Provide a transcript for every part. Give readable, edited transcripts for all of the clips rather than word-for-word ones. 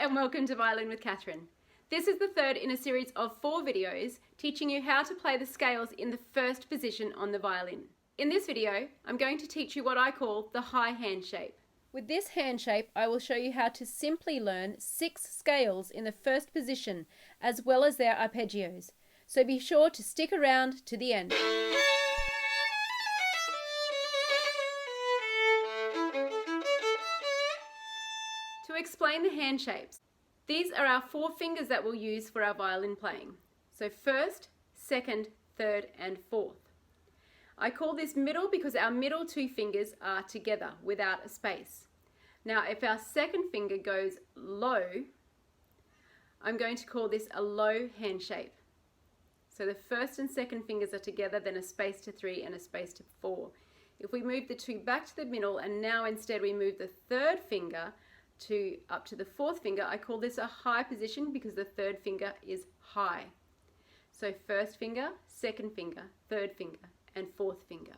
and welcome to Violin with Catherine. This is the third in a series of 4 videos teaching you how to play the scales in the first position on the violin. In this video, I'm going to teach you what I call the high hand shape. With this hand shape, I will show you how to simply learn 6 scales in the first position as well as their arpeggios. So be sure to stick around to the end. To explain the hand shapes, these are our 4 fingers that we'll use for our violin playing. So first, second, third and fourth. I call this middle because our middle 2 fingers are together without a space. Now if our second finger goes low, I'm going to call this a low hand shape. So the first and second fingers are together, then a space to 3 and a space to 4. If we move the 2 back to the middle and now instead we move the third finger up to the 4th finger, I call this a high position because the third finger is high. So first finger, second finger, third finger and 4th finger.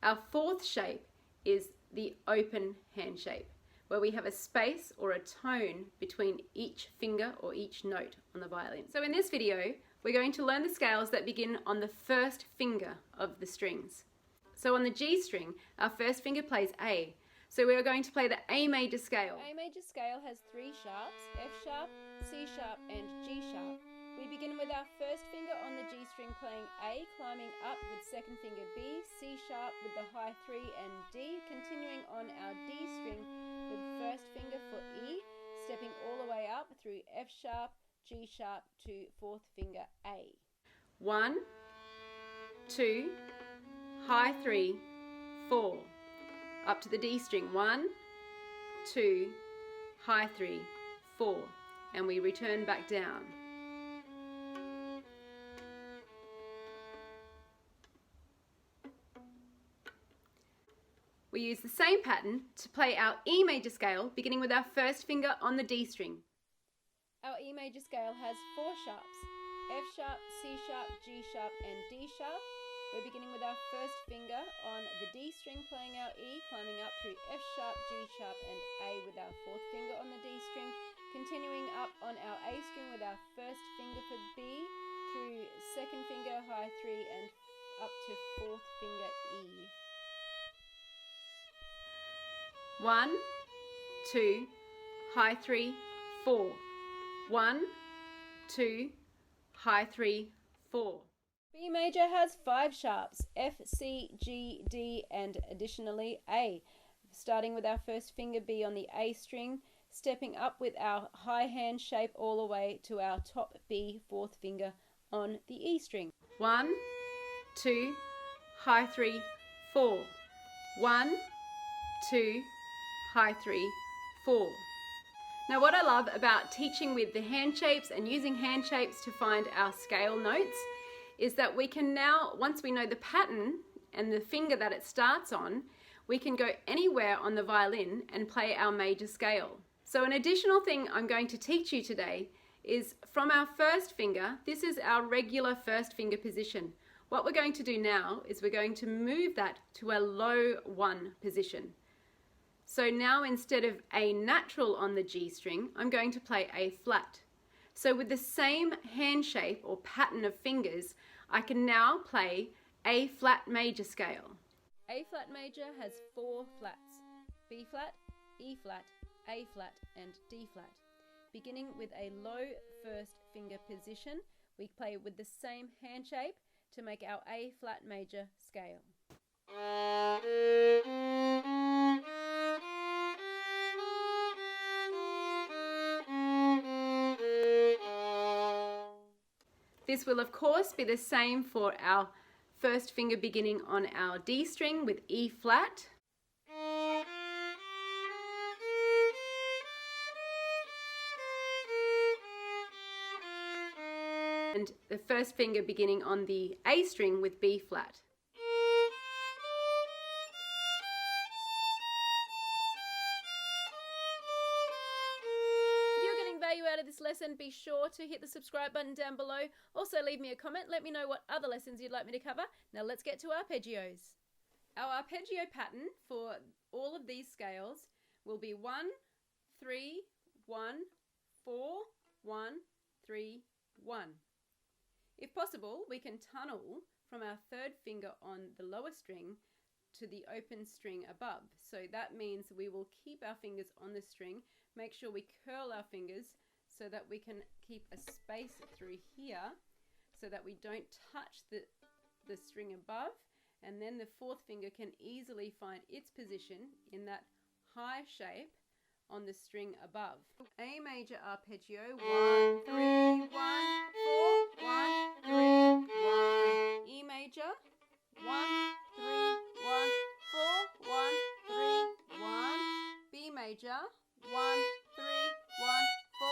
Our 4th shape is the open hand shape, where we have a space or a tone between each finger or each note on the violin. So in this video, we're going to learn the scales that begin on the first finger of the strings. So on the G string, our first finger plays A. So we are going to play the A major scale. A major scale has 3 sharps, F sharp, C sharp and G sharp. We begin with our first finger on the G string playing A, climbing up with second finger B, C sharp with the high 3 and D, continuing on our D string with first finger for E, stepping all the way up through F sharp, G sharp to 4th finger A. 1, 2, high 3, 4. Up to the D string, 1, 2, high 3, 4, and we return back down. We use the same pattern to play our E major scale, beginning with our first finger on the D string. Our E major scale has 4 sharps, F sharp, C sharp, G sharp and D sharp. We're beginning with our first finger on the D string playing our E, climbing up through F sharp, G sharp and A with our 4th finger on the D string, continuing up on our A string with our first finger for B, through second finger, high 3 and up to 4th finger E. 1, 2, high 3, 4. 1, 2, high 3, 4. B major has 5 sharps, F, C, G, D and additionally A. Starting with our first finger B on the A string, stepping up with our high hand shape all the way to our top B 4th finger on the E string. 1, 2, high 3, 4. 1, 2, high 3, 4. Now what I love about teaching with the hand shapes and using hand shapes to find our scale notes is that we can now, once we know the pattern and the finger that it starts on, we can go anywhere on the violin and play our major scale. So an additional thing I'm going to teach you today is from our first finger, this is our regular first finger position. What we're going to do now is we're going to move that to a low 1 position. So now instead of A natural on the G string, I'm going to play A flat. So with the same hand shape or pattern of fingers, I can now play A flat major scale. A flat major has 4 flats, B flat, E flat, A flat and D flat. Beginning with a low first finger position, we play with the same hand shape to make our A flat major scale. This will of course be the same for our first finger beginning on our D string with E flat. And the first finger beginning on the A string with B flat. Out of this lesson, be sure to hit the subscribe button down below. Also leave me a comment, let me know what other lessons you'd like me to cover. Now let's get to arpeggios. Our arpeggio pattern for all of these scales will be 1, 3, 1, 4, 1, 3, 1. If possible, we can tunnel from our third finger on the lower string to the open string above. So that means we will keep our fingers on the string, make sure we curl our fingers so that we can keep a space through here so that we don't touch the string above, and then the fourth finger can easily find its position in that high shape on the string above. A major arpeggio, 1, 3, 1, 4, 1, 3, 1. E major, 1, 3, 1, 4, 1, 3, 1. B major, 1, 3, 1, 4,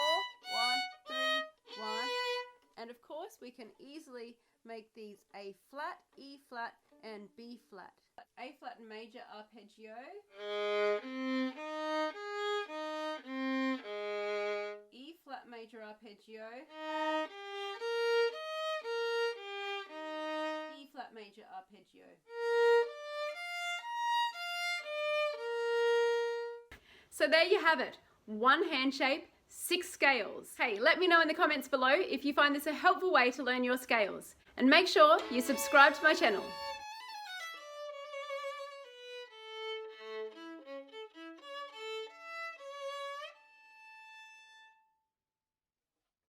1, 3, 1. And of course we can easily make these A flat, E flat, and B flat. A flat major arpeggio. E flat major arpeggio. E flat major arpeggio. So there you have it. One hand shape, 6 scales. Hey, let me know in the comments below if you find this a helpful way to learn your scales. And make sure you subscribe to my channel.